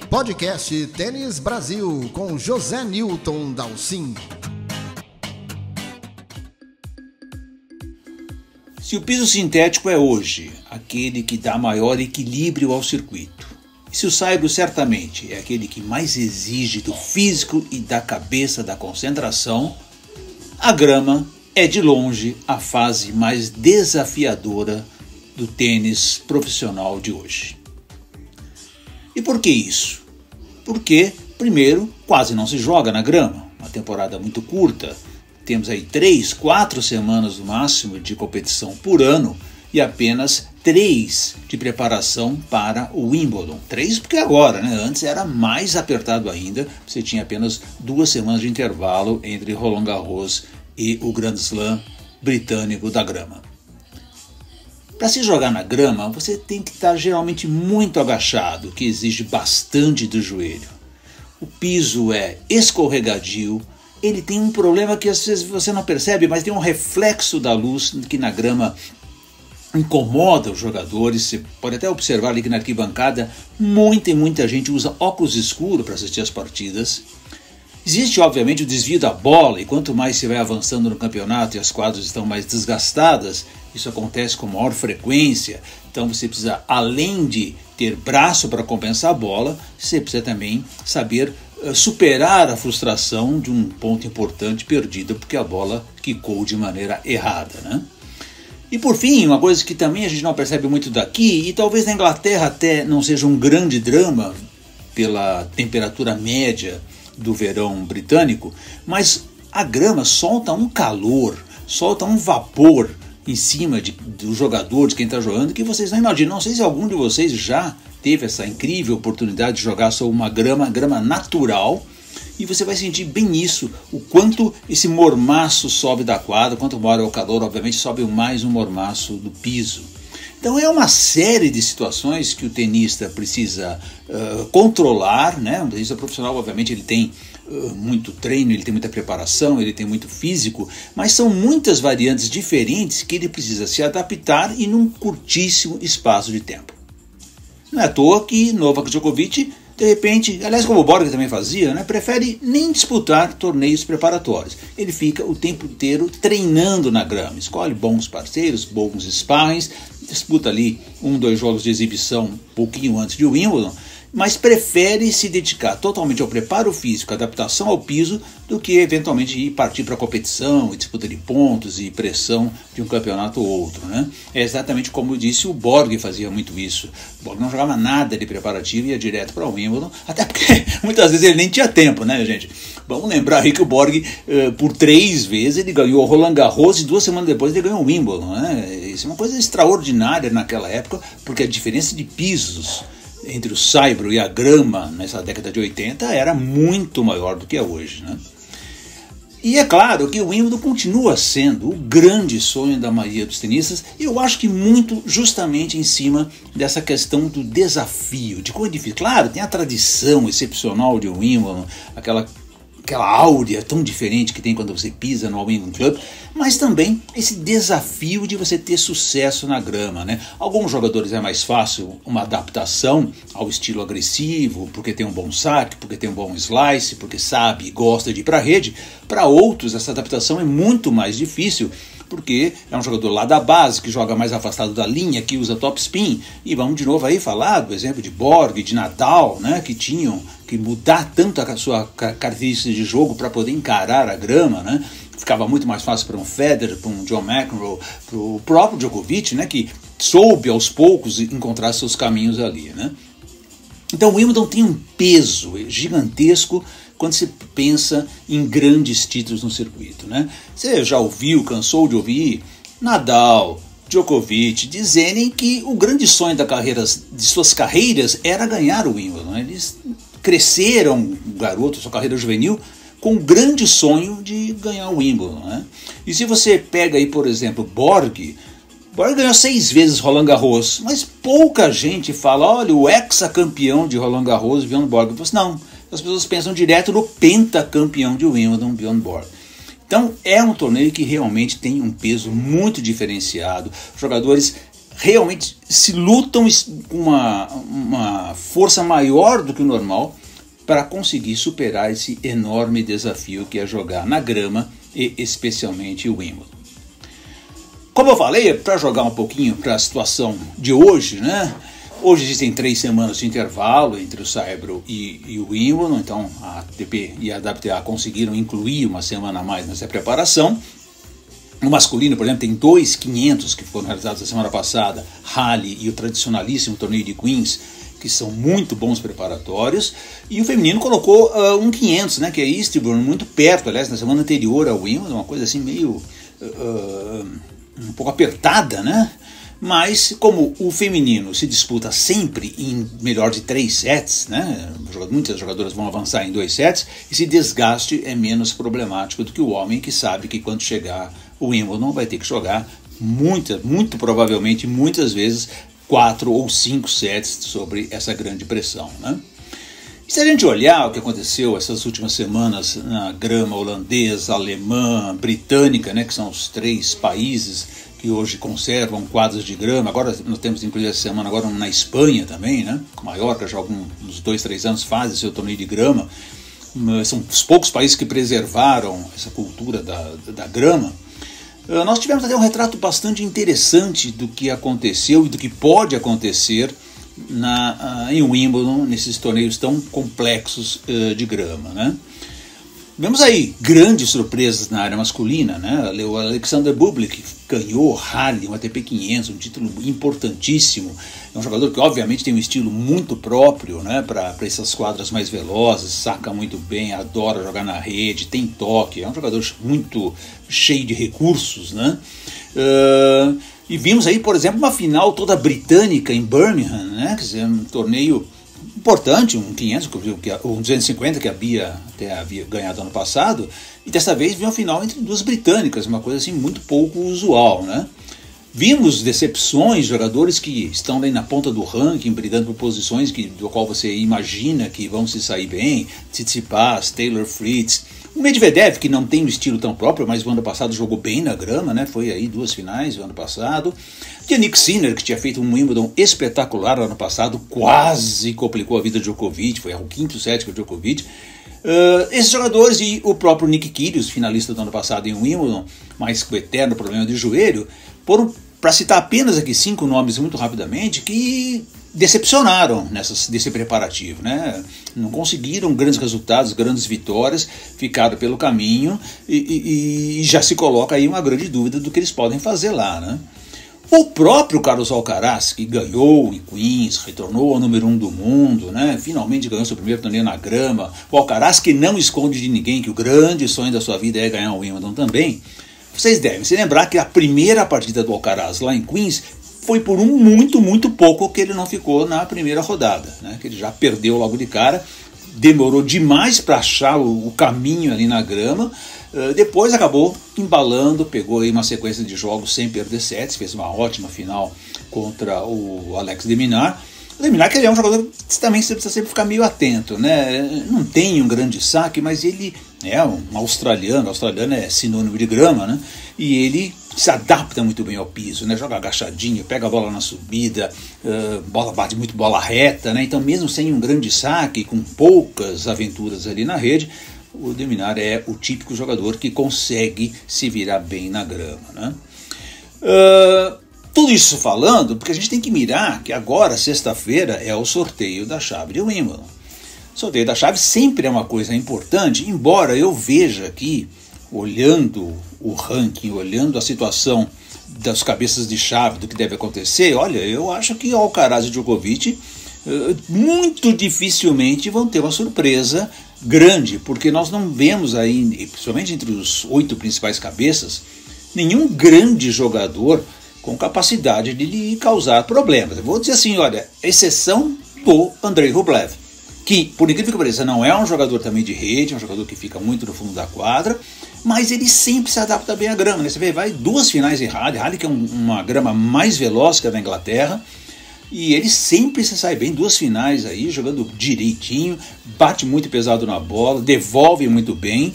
Podcast Tênis Brasil com José Newton Dalcin. Se o piso sintético é hoje aquele que dá maior equilíbrio ao circuito, e se o saibro certamente é aquele que mais exige do físico e da cabeça da concentração, a grama é de longe a fase mais desafiadora do tênis profissional de hoje. E por que isso? Porque, primeiro, quase não se joga na grama, uma temporada muito curta. Temos aí 3, 4 semanas no máximo de competição por ano e apenas 3 de preparação para o Wimbledon. 3 porque agora, né? Antes era mais apertado ainda, você tinha apenas 2 semanas de intervalo entre Roland Garros e o Grand Slam britânico da grama. Para se jogar na grama, você tem que estar geralmente muito agachado, que exige bastante do joelho. O piso é escorregadio, ele tem um problema que às vezes você não percebe, mas tem um reflexo da luz que na grama incomoda os jogadores. Você pode até observar ali que na arquibancada muita gente usa óculos escuros para assistir as partidas. Existe obviamente o desvio da bola, e quanto mais você vai avançando no campeonato e as quadras estão mais desgastadas, isso acontece com maior frequência. Então você precisa, além de ter braço para compensar a bola, você precisa também saber superar a frustração de um ponto importante perdido porque a bola quicou de maneira errada, né? E por fim, uma coisa que também a gente não percebe muito daqui, e talvez na Inglaterra até não seja um grande drama pela temperatura média do verão britânico, mas a grama solta um calor, solta um vapor em cima do jogador, de quem está jogando, que vocês não imaginam. Não sei se algum de vocês já teve essa incrível oportunidade de jogar sobre uma grama natural, e você vai sentir bem isso, o quanto esse mormaço sobe da quadra. Quanto maior é o calor, obviamente sobe mais um mormaço do piso. Então é uma série de situações que o tenista precisa controlar, né? O tenista profissional, obviamente, ele tem muito treino, ele tem muita preparação, ele tem muito físico, mas são muitas variantes diferentes que ele precisa se adaptar e num curtíssimo espaço de tempo. Não é à toa que Novak Djokovic, de repente, aliás como o Borg também fazia, né, prefere nem disputar torneios preparatórios. Ele fica o tempo inteiro treinando na grama, escolhe bons parceiros, bons sparrings, disputa ali 1, 2 jogos de exibição um pouquinho antes de Wimbledon, mas prefere se dedicar totalmente ao preparo físico, adaptação ao piso, do que eventualmente ir partir para a competição e disputa de pontos e pressão de um campeonato ou outro, né? É exatamente como eu disse, o Borg fazia muito isso. O Borg não jogava nada de preparativo e ia direto para o Wimbledon, até porque muitas vezes ele nem tinha tempo, né, gente? Vamos lembrar aí que o Borg, por 3 vezes, ele ganhou o Roland Garros e 2 semanas depois ele ganhou o Wimbledon, né? Isso é uma coisa extraordinária naquela época, porque a diferença de pisos entre o saibro e a grama nessa década de 80 era muito maior do que é hoje, né? E é claro que o Wimbledon continua sendo o grande sonho da maioria dos tenistas, e eu acho que muito justamente em cima dessa questão do desafio, de como é difícil. Claro, tem a tradição excepcional de Wimbledon, aquela áurea tão diferente que tem quando você pisa no Wimbledon Club, mas também esse desafio de você ter sucesso na grama, né? Alguns jogadores é mais fácil uma adaptação ao estilo agressivo, porque tem um bom saque, porque tem um bom slice, porque sabe e gosta de ir para a rede. Para outros essa adaptação é muito mais difícil, porque é um jogador lá da base, que joga mais afastado da linha, que usa top spin. E vamos de novo aí falar do exemplo de Borg, de Nadal, né, que tinham que mudar tanto a sua característica de jogo para poder encarar a grama, né? Ficava muito mais fácil para um Federer, para um John McEnroe, para o próprio Djokovic, né, que soube aos poucos encontrar seus caminhos ali, né? Então o Wimbledon tem um peso gigantesco quando se pensa em grandes títulos no circuito, né? Você já ouviu, cansou de ouvir Nadal, Djokovic dizerem que o grande sonho de suas carreiras era ganhar o Wimbledon, né? Eles cresceram, garoto, sua carreira juvenil, com o grande sonho de ganhar o Wimbledon, né? E se você pega aí, por exemplo, Borg ganhou 6 vezes Roland Garros, mas pouca gente fala, olha, o ex-campeão de Roland Garros, Bjorn Borg. Não, as pessoas pensam direto no pentacampeão de Wimbledon, Bjorn Borg. Então é um torneio que realmente tem um peso muito diferenciado. Jogadores realmente se lutam com uma força maior do que o normal para conseguir superar esse enorme desafio que é jogar na grama e especialmente o Wimbledon. Como eu falei, para jogar um pouquinho para a situação de hoje, né? Hoje existem 3 semanas de intervalo entre o Saibro e o Wimbledon, então a ATP e a WTA conseguiram incluir uma semana a mais nessa preparação. O masculino, por exemplo, tem 2 500 que foram realizados na semana passada, Halle e o tradicionalíssimo torneio de Queens, que são muito bons preparatórios, e o feminino colocou um 500, né, que é Eastbourne, muito perto, aliás, na semana anterior ao Wimbledon, uma coisa assim meio um pouco apertada, né? Mas como o feminino se disputa sempre em melhor de 3 sets, né? Muitas jogadoras vão avançar em 2 sets, esse desgaste é menos problemático do que o homem, que sabe que quando chegar o Wimbledon vai ter que jogar muito provavelmente, muitas vezes, 4 ou 5 sets sobre essa grande pressão, né? E se a gente olhar o que aconteceu essas últimas semanas na grama holandesa, alemã, britânica, né, que são os 3 países que hoje conservam quadros de grama, agora nós temos inclusive essa semana agora na Espanha também, né, Maiorca já há uns 2, 3 anos faz seu torneio de grama, são os poucos países que preservaram essa cultura da grama. Nós tivemos até um retrato bastante interessante do que aconteceu e do que pode acontecer em Wimbledon, nesses torneios tão complexos de grama, né? Vemos aí grandes surpresas na área masculina, né? O Alexander Bublik ganhou Halle, um ATP 500, um título importantíssimo. É um jogador que obviamente tem um estilo muito próprio, né, para essas quadras mais velozes, saca muito bem, adora jogar na rede, tem toque, é um jogador muito cheio de recursos, né? E vimos aí, por exemplo, uma final toda britânica em Birmingham, né? Quer dizer, um torneio importante, um 500, um 250 que a Bia até havia ganhado ano passado, e dessa vez viu uma final entre 2 britânicas, uma coisa assim muito pouco usual, né? Vimos decepções de jogadores que estão aí na ponta do ranking, brigando por posições do qual você imagina que vão se sair bem, Tsitsipas, Taylor Fritz, o Medvedev, que não tem um estilo tão próprio, mas o ano passado jogou bem na grama, né? Foi aí 2 finais no ano passado. Jannik Sinner, que tinha feito um Wimbledon espetacular no ano passado, quase complicou a vida de Djokovic, foi ao 5º set com o Djokovic. Esses jogadores e o próprio Nick Kyrgios, finalista do ano passado em Wimbledon, mas com o eterno problema de joelho, foram, para citar apenas aqui 5 nomes muito rapidamente, que decepcionaram desse preparativo, né? Não conseguiram grandes resultados, grandes vitórias, ficaram pelo caminho e já se coloca aí uma grande dúvida do que eles podem fazer lá, né? O próprio Carlos Alcaraz, que ganhou em Queens, retornou ao número 1 do mundo, né? Finalmente ganhou seu primeiro torneio na grama. O Alcaraz, que não esconde de ninguém que o grande sonho da sua vida é ganhar o Wimbledon também. Vocês devem se lembrar que a primeira partida do Alcaraz lá em Queens foi por muito pouco que ele não ficou na primeira rodada, né? Que ele já perdeu logo de cara, demorou demais para achar o caminho ali na grama. Depois acabou embalando, pegou aí uma sequência de jogos sem perder sets, fez uma ótima final contra o Alex de Minaur. O de Minaur, que ele é um jogador que também você precisa sempre ficar meio atento, né? Não tem um grande saque, mas ele é um australiano é sinônimo de grama, né? E ele se adapta muito bem ao piso, né? Joga agachadinho, pega a bola na subida, bate muito bola reta, né? Então mesmo sem um grande saque, com poucas aventuras ali na rede, o de Minaur é o típico jogador que consegue se virar bem na grama, né? Tudo isso falando porque a gente tem que mirar que agora, sexta-feira, é o sorteio da chave de Wimbledon. O sorteio da chave sempre é uma coisa importante, embora eu veja aqui, olhando o ranking, olhando a situação das cabeças de chave do que deve acontecer, olha, eu acho que Alcaraz e Djokovic muito dificilmente vão ter uma surpresa grande, porque nós não vemos aí, principalmente entre os 8 principais cabeças, nenhum grande jogador com capacidade de lhe causar problemas. Eu vou dizer assim, olha, exceção do Andrei Rublev, que, por incrível que pareça, não é um jogador também de rede, é um jogador que fica muito no fundo da quadra, mas ele sempre se adapta bem à grama, né? Você vê, vai 2 finais em Halle que é uma grama mais veloz que a da Inglaterra, e ele sempre se sai bem, 2 finais aí, jogando direitinho, bate muito pesado na bola, devolve muito bem.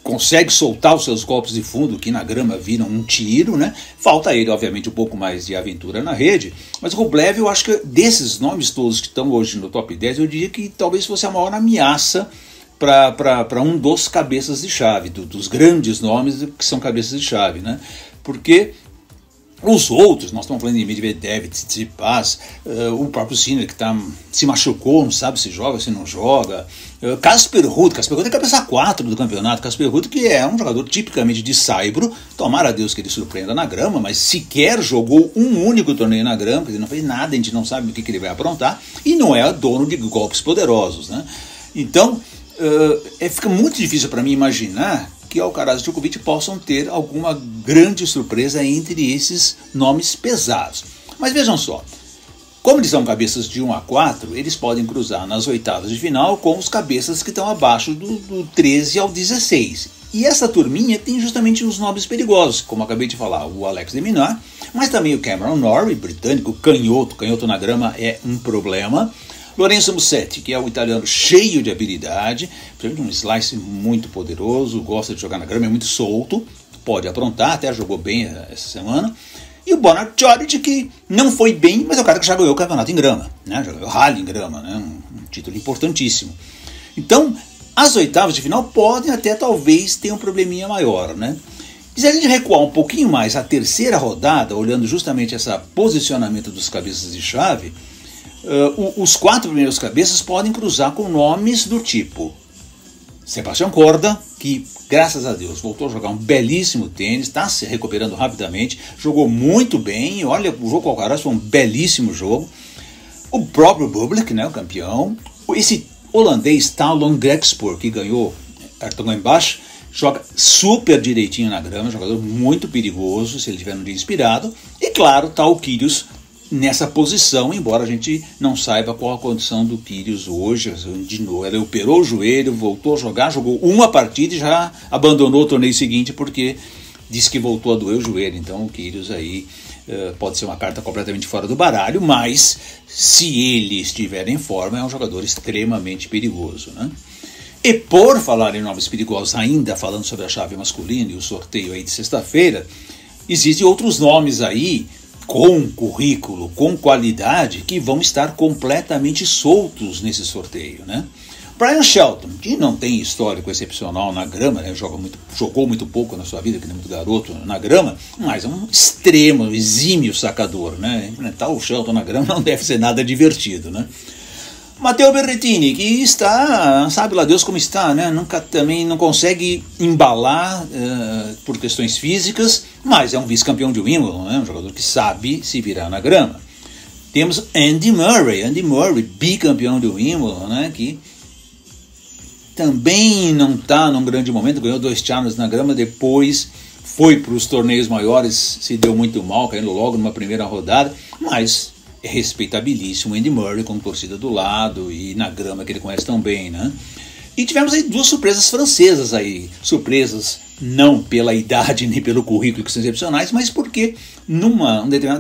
consegue soltar os seus golpes de fundo, que na grama viram um tiro, né? Falta ele, obviamente, um pouco mais de aventura na rede, mas o Rublev, eu acho que desses nomes todos que estão hoje no top 10, eu diria que talvez fosse a maior ameaça para um dos cabeças de chave, dos grandes nomes que são cabeças de chave, né? Porque os outros, nós estamos falando de Medvedev, Tsitsipas, o próprio Sinner que se machucou, não sabe se joga, se não joga, Casper Ruud é cabeça 4 do campeonato, Casper Ruud que é um jogador tipicamente de saibro, tomara a Deus que ele surpreenda na grama, mas sequer jogou um único torneio na grama, quer dizer, não fez nada, a gente não sabe o que ele vai aprontar, e não é dono de golpes poderosos, né? Então, fica muito difícil para mim imaginar que Alcaraz e Djokovic possam ter alguma grande surpresa entre esses nomes pesados. Mas vejam só, como eles são cabeças de 1 a 4, eles podem cruzar nas oitavas de final com os cabeças que estão abaixo do 13 ao 16. E essa turminha tem justamente os nomes perigosos, como acabei de falar, o Alex de Minaur, mas também o Cameron Norrie, britânico, canhoto na grama é um problema. Lorenzo Musetti, que é um italiano cheio de habilidade, um slice muito poderoso, gosta de jogar na grama, é muito solto, pode aprontar, até jogou bem essa semana. E o Bernard Choric, que não foi bem, mas é o cara que já ganhou o campeonato em grama, né? Já ganhou o Rally em grama, né? Um título importantíssimo. Então, as oitavas de final podem até talvez ter um probleminha maior, né? E se a gente recuar um pouquinho mais a terceira rodada, olhando justamente esse posicionamento dos cabeças de chave, os 4 primeiros cabeças podem cruzar com nomes do tipo Sebastián Korda, que graças a Deus voltou a jogar um belíssimo tênis, está se recuperando rapidamente, jogou muito bem, olha, o jogo com o Alcaraz foi um belíssimo jogo. O próprio Bublik, né, o campeão, esse holandês Talon Grexpoor, que ganhou Hertogenbosch, joga super direitinho na grama, jogador muito perigoso se ele estiver no dia inspirado, e claro, tá o Kyrgios nessa posição, embora a gente não saiba qual a condição do Kyrgios hoje. De novo, ele operou o joelho, voltou a jogar, jogou uma partida e já abandonou o torneio seguinte porque disse que voltou a doer o joelho. Então o Kyrgios aí pode ser uma carta completamente fora do baralho, mas se ele estiver em forma é um jogador extremamente perigoso, né? E por falar em nomes perigosos, ainda falando sobre a chave masculina e o sorteio aí de sexta-feira, existem outros nomes aí com currículo, com qualidade, que vão estar completamente soltos nesse sorteio, né? Brian Shelton, que não tem histórico excepcional na grama, né? Jogou muito pouco na sua vida, que não é muito garoto na grama, mas é um extremo, exímio sacador, né? Enfrentar o Shelton na grama não deve ser nada divertido, né? Matteo Berrettini, que está, sabe lá Deus como está, né? Também não consegue embalar por questões físicas, mas é um vice-campeão de Wimbledon, né? Um jogador que sabe se virar na grama. Temos Andy Murray, bicampeão de Wimbledon, né? Que também não está num grande momento, ganhou 2 challenges na grama, depois foi para os torneios maiores, se deu muito mal, caindo logo numa primeira rodada, mas é respeitabilíssimo Andy Murray com torcida do lado e na grama que ele conhece tão bem, né? E tivemos aí 2 surpresas francesas aí, surpresas não pela idade nem pelo currículo que são excepcionais, mas porque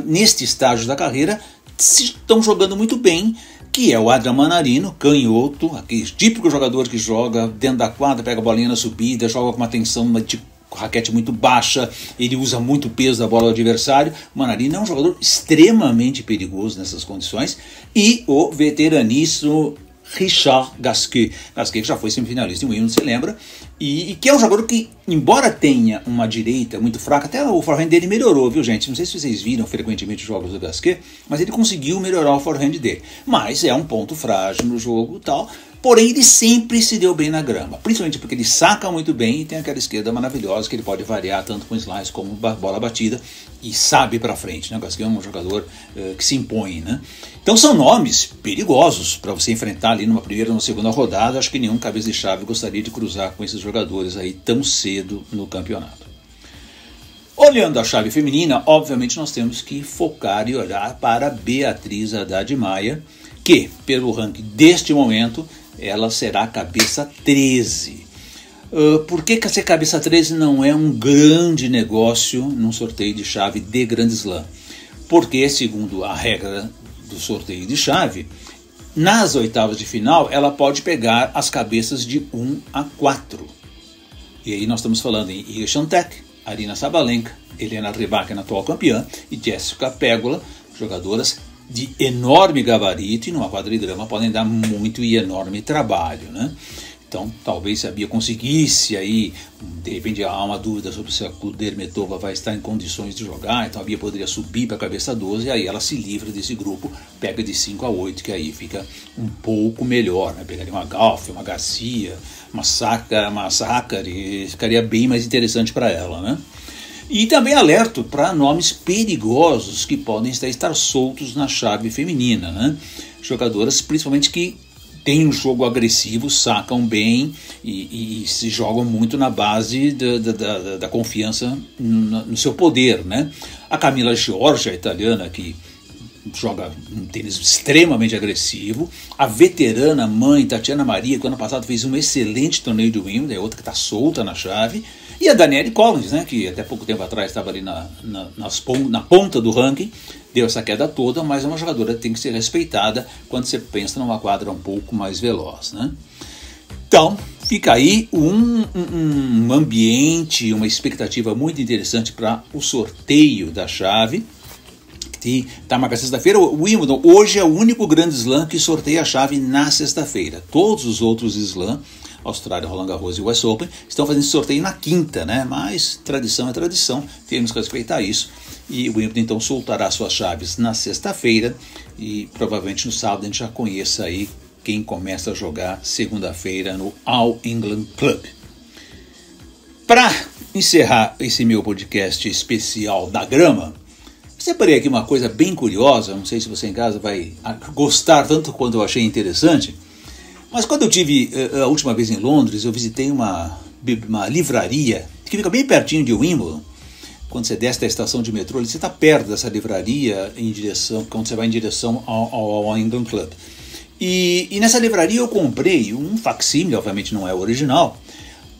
neste estágio da carreira estão jogando muito bem, que é o Adrian Manarino, canhoto, aquele típico jogador que joga dentro da quadra, pega a bolinha na subida, joga com uma tensão de raquete muito baixa, ele usa muito peso da bola do adversário. O Manarino é um jogador extremamente perigoso nessas condições. E o veteraníssimo Richard Gasquet, que já foi semifinalista em Wimbledon, se lembra, e que é um jogador que, embora tenha uma direita muito fraca, até o forehand dele melhorou, viu gente? Não sei se vocês viram frequentemente os jogos do Gasquet, mas ele conseguiu melhorar o forehand dele. Mas é um ponto frágil no jogo e tal. Porém, ele sempre se deu bem na grama, principalmente porque ele saca muito bem e tem aquela esquerda maravilhosa que ele pode variar tanto com slice como bola batida e sabe para frente, né? O Gasquet é um jogador que se impõe, né? Então são nomes perigosos para você enfrentar ali numa primeira ou numa segunda rodada. Acho que nenhum cabeça de chave gostaria de cruzar com esses jogadores aí tão cedo no campeonato. Olhando a chave feminina, obviamente nós temos que focar e olhar para Beatriz Haddad Maia, que, pelo ranking deste momento, ela será a cabeça 13. Por que ser cabeça 13 não é um grande negócio num sorteio de chave de Grand Slam? Porque, segundo a regra do sorteio de chave, nas oitavas de final ela pode pegar as cabeças de 1 a 4. E aí nós estamos falando em Iga Świątek, Aryna Sabalenka, Elena Rybakina, atual campeã, e Jessica Pegula, jogadoras de enorme gabarito e numa quadra de grama podem dar muito e enorme trabalho, né? Então, talvez se a Bia conseguisse aí, de repente há uma dúvida sobre se a Kudermetova vai estar em condições de jogar, então a Bia poderia subir para a cabeça 12 e aí ela se livra desse grupo, pega de 5 a 8, que aí fica um pouco melhor, né? Pegaria uma Gauff, uma Garcia, uma Sakkari, ficaria bem mais interessante para ela, né? E também alerto para nomes perigosos que podem estar soltos na chave feminina, né? Jogadoras principalmente que têm um jogo agressivo, sacam bem e se jogam muito na base da confiança no seu poder, né? A Camila Giorgi, a italiana, que joga um tênis extremamente agressivo. A veterana mãe Tatiana Maria, que ano passado fez um excelente torneio de Wimbledon, é outra que está solta na chave. E a Danielle Collins, né, que até pouco tempo atrás estava ali na ponta do ranking, deu essa queda toda, mas é uma jogadora que tem que ser respeitada quando você pensa numa quadra um pouco mais veloz, né? Então, fica aí um ambiente, uma expectativa muito interessante para o sorteio da chave, que está marcada sexta-feira. O Wimbledon hoje é o único grande slam que sorteia a chave na sexta-feira. Todos os outros slam, Austrália, Roland Garros e West Open, estão fazendo esse sorteio na quinta, né? Mas tradição é tradição, temos que respeitar isso. E o Wimbledon então soltará suas chaves na sexta-feira e provavelmente no sábado a gente já conheça aí quem começa a jogar segunda-feira no All England Club. Para encerrar esse meu podcast especial da grama, separei aqui uma coisa bem curiosa, não sei se você em casa vai gostar tanto quanto eu achei interessante. Mas quando eu tive a última vez em Londres, eu visitei uma livraria que fica bem pertinho de Wimbledon. Quando você desce da estação de metrô, você está perto dessa livraria quando você vai em direção ao England Club. E nessa livraria eu comprei um facsímile, obviamente não é o original,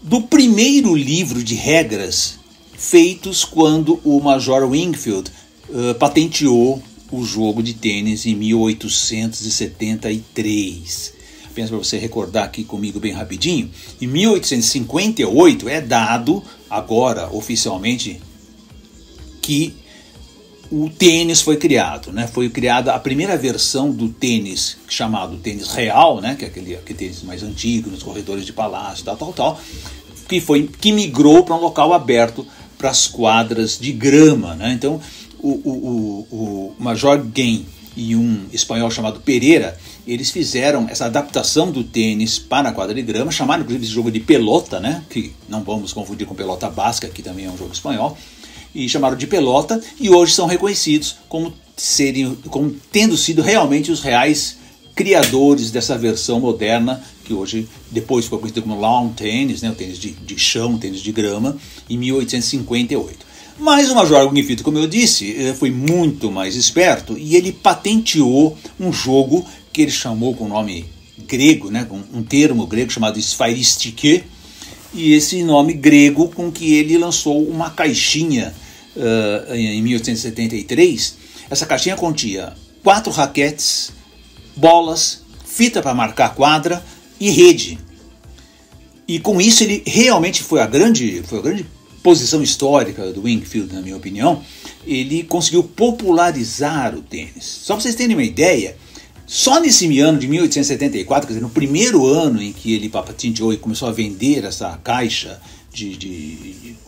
do primeiro livro de regras feitos quando o Major Wingfield patenteou o jogo de tênis em 1873. Apenas para você recordar aqui comigo bem rapidinho, em 1858 é dado agora oficialmente que o tênis foi criado, né? Foi criada a primeira versão do tênis chamado tênis real, né? Que é aquele tênis mais antigo nos corredores de palácio, tal, que migrou para um local aberto para as quadras de grama, né? Então o Major Game e um espanhol chamado Pereira, eles fizeram essa adaptação do tênis para a quadra de grama, chamaram inclusive esse jogo de pelota, né? Que não vamos confundir com pelota basca, que também é um jogo espanhol, e chamaram de pelota, e hoje são reconhecidos como tendo sido realmente os reais criadores dessa versão moderna, que hoje depois ficou conhecido como lawn tennis, né? O tênis de chão, tênis de grama, em 1858. Mas o Major Wingfield, como eu disse, foi muito mais esperto e ele patenteou um jogo que ele chamou com nome grego, né, com um termo grego chamado sfairistike, e esse nome grego com que ele lançou uma caixinha em 1873. Essa caixinha continha 4 raquetes, bolas, fita para marcar quadra e rede. E com isso ele realmente foi a grande posição histórica do Wingfield, na minha opinião. Ele conseguiu popularizar o tênis. Só para vocês terem uma ideia, só nesse ano de 1874, quer dizer, no primeiro ano em que ele patenteou e começou a vender essa caixa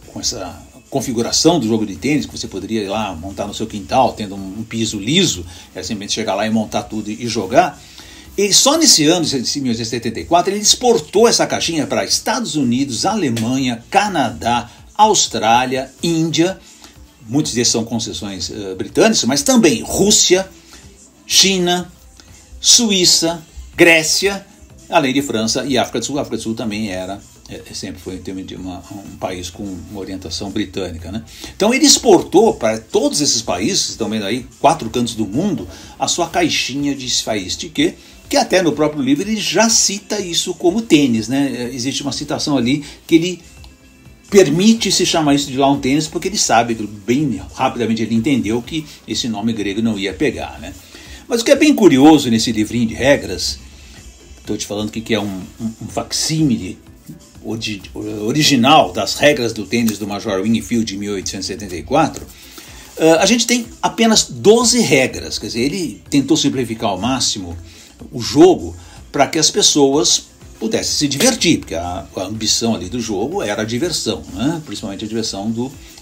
com essa configuração do jogo de tênis, que você poderia ir lá montar no seu quintal, tendo um piso liso, era simplesmente chegar lá e montar tudo e jogar. E só nesse ano de 1874 ele exportou essa caixinha para Estados Unidos, Alemanha, Canadá, Austrália, Índia, muitos desses são concessões britânicas, mas também Rússia, China, Suíça, Grécia, além de França e África do Sul. A África do Sul também sempre foi um país com uma orientação britânica, né? Então ele exportou para todos esses países, vocês estão vendo aí, 4 cantos do mundo, a sua caixinha de sfairistike, que até no próprio livro ele já cita isso como tênis, né? Existe uma citação ali que ele permite se chamar isso de lawn tênis porque ele sabe, bem rapidamente ele entendeu que esse nome grego não ia pegar, né? Mas o que é bem curioso nesse livrinho de regras, estou te falando que é um facsímile original das regras do tênis do Major Wingfield de 1874, a gente tem apenas 12 regras. Quer dizer, ele tentou simplificar ao máximo o jogo para que as pessoas pudessem se divertir, porque a ambição ali do jogo era a diversão, né? Principalmente a diversão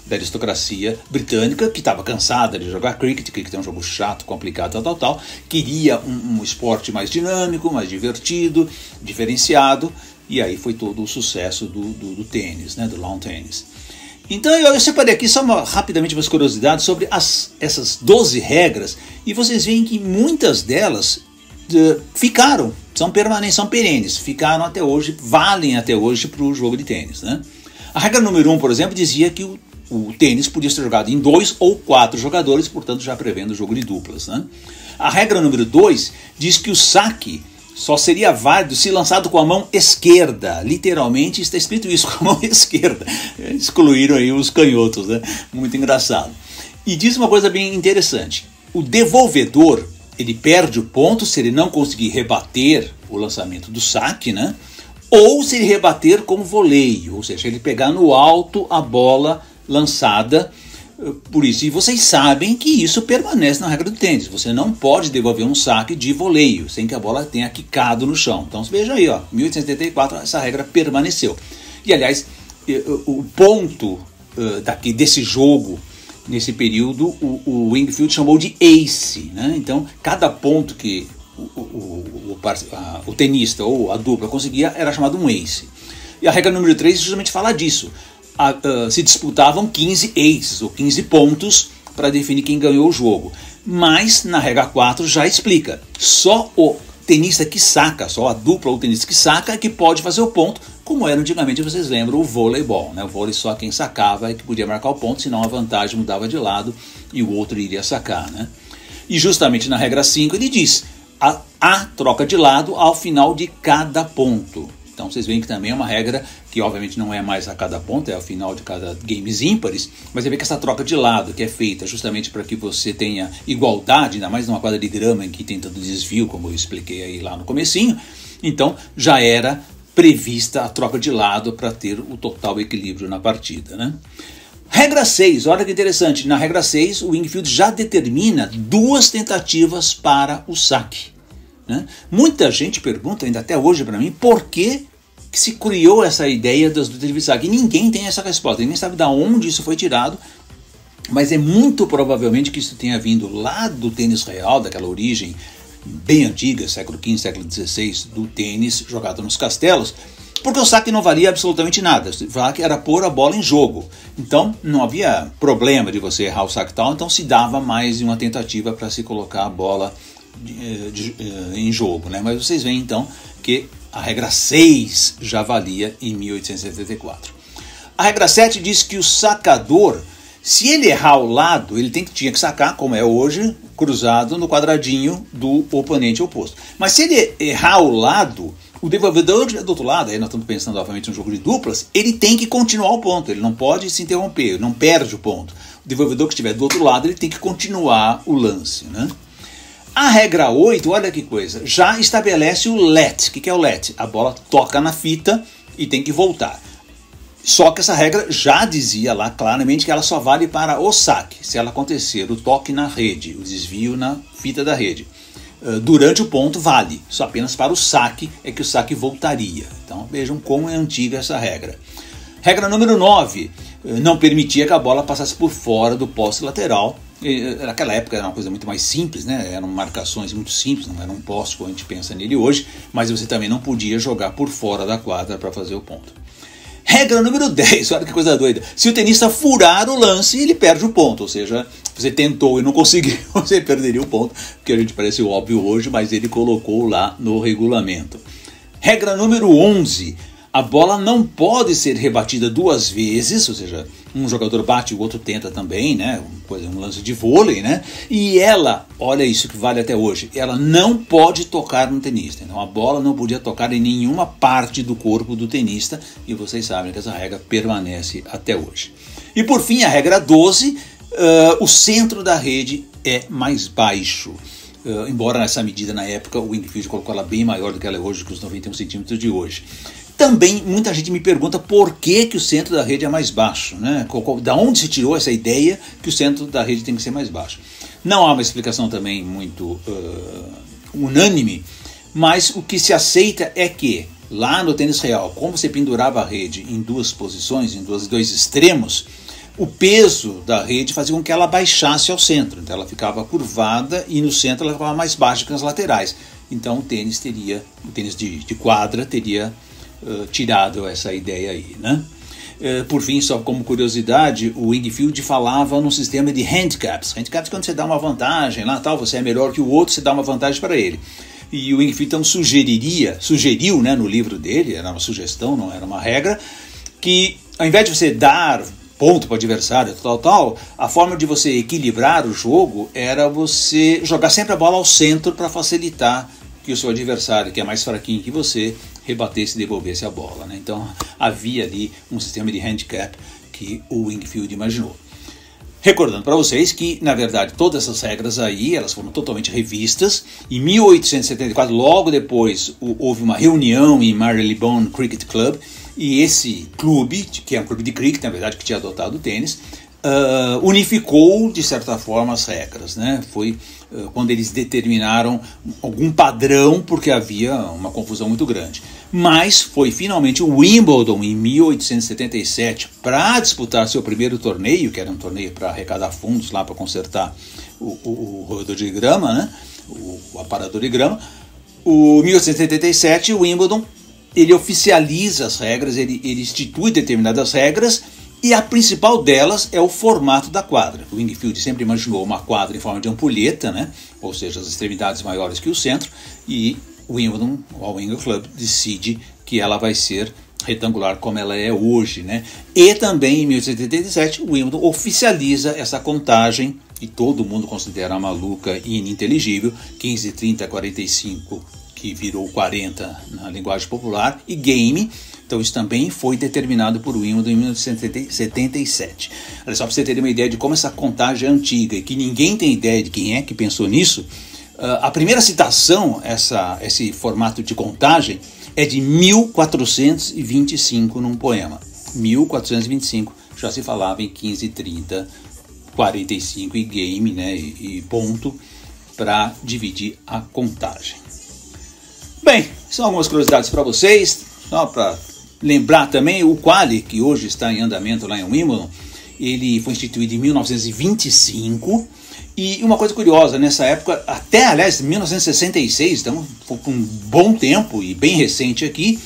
da aristocracia britânica, que estava cansada de jogar cricket, que é um jogo chato, complicado, tal, queria um esporte mais dinâmico, mais divertido, diferenciado, e aí foi todo o sucesso do tênis, né? Do lawn tennis. Então eu separei aqui só rapidamente umas curiosidades sobre essas 12 regras, e vocês veem que muitas delas ficaram, são permanentes, são perenes, ficaram até hoje, valem até hoje para o jogo de tênis, né? A regra número 1, por exemplo, dizia que o tênis podia ser jogado em 2 ou 4 jogadores, portanto já prevendo o jogo de duplas, né? A regra número 2 diz que o saque só seria válido se lançado com a mão esquerda. Literalmente está escrito isso, com a mão esquerda. Excluíram aí os canhotos, né? Muito engraçado. E diz uma coisa bem interessante. O devolvedor, ele perde o ponto se ele não conseguir rebater o lançamento do saque, né? Ou se ele rebater como voleio, ou seja, ele pegar no alto a bola lançada. Por isso, e vocês sabem que isso permanece na regra do tênis. Você não pode devolver um saque de voleio sem que a bola tenha quicado no chão. Então, veja aí, ó, 1874 essa regra permaneceu. E, aliás, o ponto desse jogo, nesse período, o Wingfield chamou de ace, né? Então, cada ponto que o tenista ou a dupla conseguia era chamado um ace. E a regra número 3 justamente fala disso. Se disputavam 15 aces, ou 15 pontos, para definir quem ganhou o jogo. Mas, na regra 4, já explica. Só o tenista que saca, só a dupla ou o tenista que saca é que pode fazer o ponto, como era antigamente, vocês lembram, o voleibol, né? O vôlei só quem sacava é que podia marcar o ponto, senão a vantagem mudava de lado e o outro iria sacar, né? E justamente na regra 5 ele diz, a troca de lado ao final de cada ponto. Então vocês veem que também é uma regra que obviamente não é mais a cada ponto, é ao final de cada games ímpares, mas você vê que essa troca de lado que é feita justamente para que você tenha igualdade, ainda mais numa quadra de grama em que tem tanto desvio, como eu expliquei aí lá no comecinho, então já era prevista a troca de lado para ter o total equilíbrio na partida, né? Regra 6, olha que interessante, na regra 6 o Wingfield já determina 2 tentativas para o saque, né? Muita gente pergunta ainda até hoje para mim por que se criou essa ideia das tentativas de saque. E ninguém tem essa resposta, ninguém sabe de onde isso foi tirado, mas é muito provavelmente que isso tenha vindo lá do tênis real, daquela origem bem antiga, século XV, século XVI, do tênis jogado nos castelos, porque o saque não valia absolutamente nada, o saque era pôr a bola em jogo, então não havia problema de você errar o saque tal, então se dava mais de uma tentativa para se colocar a bola em jogo, né? Mas vocês veem então que a regra 6 já valia em 1874. A regra 7 diz que o sacador, se ele errar o lado, ele tinha que sacar, como é hoje, cruzado no quadradinho do oponente oposto. Mas se ele errar o lado, o devolvedor do outro lado, aí nós estamos pensando obviamente no jogo de duplas, ele tem que continuar o ponto, ele não pode se interromper, ele não perde o ponto. O devolvedor que estiver do outro lado, ele tem que continuar o lance, né? A regra 8, olha que coisa, já estabelece o let. O que é o let? A bola toca na fita e tem que voltar. Só que essa regra já dizia lá claramente que ela só vale para o saque. Se ela acontecer o toque na rede, o desvio na fita da rede, durante o ponto vale. Só apenas para o saque é que o saque voltaria. Então vejam como é antiga essa regra. Regra número 9, não permitia que a bola passasse por fora do poste lateral. Naquela época era uma coisa muito mais simples, né? Eram marcações muito simples, não era um poste como a gente pensa nele hoje, mas você também não podia jogar por fora da quadra para fazer o ponto. Regra número 10, olha que coisa doida, se o tenista furar o lance, ele perde o ponto, ou seja, você tentou e não conseguiu, você perderia o ponto, que a gente parece óbvio hoje, mas ele colocou lá no regulamento. Regra número 11, a bola não pode ser rebatida 2 vezes, ou seja, um jogador bate e o outro tenta também, né? Um lance de vôlei, né? E ela, olha isso que vale até hoje, ela não pode tocar no tenista. Então a bola não podia tocar em nenhuma parte do corpo do tenista, e vocês sabem que essa regra permanece até hoje. E por fim, a regra 12, o centro da rede é mais baixo. Embora nessa medida na época o Wingfield colocou ela bem maior do que ela é hoje, que os 91 centímetros de hoje. Também muita gente me pergunta por que o centro da rede é mais baixo, né? Da onde se tirou essa ideia que o centro da rede tem que ser mais baixo? Não há uma explicação também muito unânime, mas o que se aceita é que lá no tênis real, como você pendurava a rede em duas posições, em dois extremos, o peso da rede fazia com que ela baixasse ao centro. Então ela ficava curvada e no centro ela ficava mais baixa que nas laterais. Então o tênis de quadra teria tirado essa ideia aí, né? Por fim, só como curiosidade, o Wingfield falava num sistema de handicaps. Handicaps, quando você dá uma vantagem lá, tal, você é melhor que o outro, você dá uma vantagem para ele. E o Wingfield então sugeriu, né, no livro dele, era uma sugestão, não era uma regra, que ao invés de você dar ponto para o adversário, tal, a forma de você equilibrar o jogo era você jogar sempre a bola ao centro para facilitar que o seu adversário, que é mais fraquinho que você, rebatesse e devolvesse a bola, né? Então havia ali um sistema de handicap que o Wingfield imaginou. Recordando para vocês que, na verdade, todas essas regras aí, elas foram totalmente revistas. Em 1874, logo depois, houve uma reunião em Marylebone Cricket Club, e esse clube, que é um clube de cricket, na verdade, que tinha adotado o tênis, unificou, de certa forma, as regras, né? Foi quando eles determinaram algum padrão, porque havia uma confusão muito grande. Mas foi finalmente o Wimbledon, em 1877, para disputar seu primeiro torneio, que era um torneio para arrecadar fundos lá para consertar o roedor de grama, né? O aparador de grama. O 1877, o Wimbledon, ele oficializa as regras, ele institui determinadas regras, e a principal delas é o formato da quadra. O Wingfield sempre imaginou uma quadra em forma de ampulheta, né? Ou seja, as extremidades maiores que o centro, e o Wimbledon, o Wimbledon Club, decide que ela vai ser retangular como ela é hoje, né? E também em 1887 o Wimbledon oficializa essa contagem, que todo mundo considera maluca e ininteligível, 15, 30, 45, que virou 40 na linguagem popular, e game. Então isso também foi determinado por Wimbledon em 1977. Olha só, para você ter uma ideia de como essa contagem é antiga e que ninguém tem ideia de quem é que pensou nisso, a primeira citação, esse formato de contagem, é de 1425 num poema. 1425 já se falava em 15, 30, 45 e game, né, e ponto para dividir a contagem. Bem, são algumas curiosidades para vocês, só para lembrar também o quali, que hoje está em andamento lá em Wimbledon. Ele foi instituído em 1925, e uma coisa curiosa, nessa época, até, aliás, 1966, então foi um bom tempo e bem recente aqui,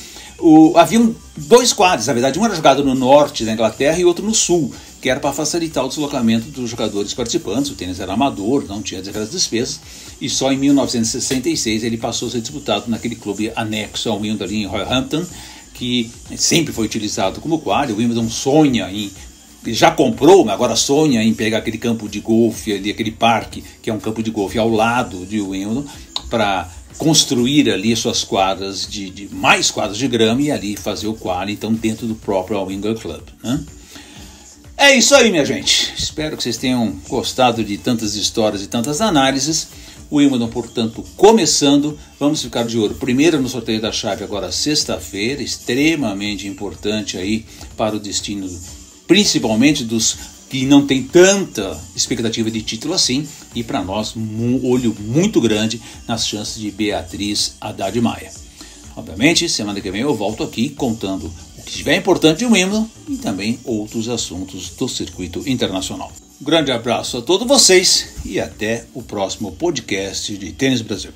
haviam dois quadros, na verdade, um era jogado no norte da Inglaterra e outro no sul, que era para facilitar o deslocamento dos jogadores participantes. O tênis era amador, não tinha aquelas despesas, e só em 1966 ele passou a ser disputado naquele clube anexo ao Wimbledon ali em Roehampton, que sempre foi utilizado como quadro. O Wimbledon já comprou, mas agora sonha em pegar aquele campo de golfe ali, aquele parque, que é um campo de golfe ao lado de Wimbledon, para construir ali suas quadras, mais quadras de grama, e ali fazer o quali, então, dentro do próprio Wimbledon Club, né? É isso aí, minha gente. Espero que vocês tenham gostado de tantas histórias e tantas análises. O Wimbledon, portanto, começando. Vamos ficar de olho primeiro no sorteio da chave, agora sexta-feira, extremamente importante aí para o destino, principalmente dos que não tem tanta expectativa de título assim, e para nós um olho muito grande nas chances de Beatriz Haddad Maia. Obviamente, semana que vem eu volto aqui contando o que tiver importante de Wimbledon e também outros assuntos do circuito internacional. Um grande abraço a todos vocês e até o próximo podcast de Tênis Brasil.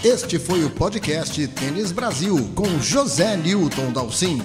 Este foi o podcast Tênis Brasil com José Newton Dalcin.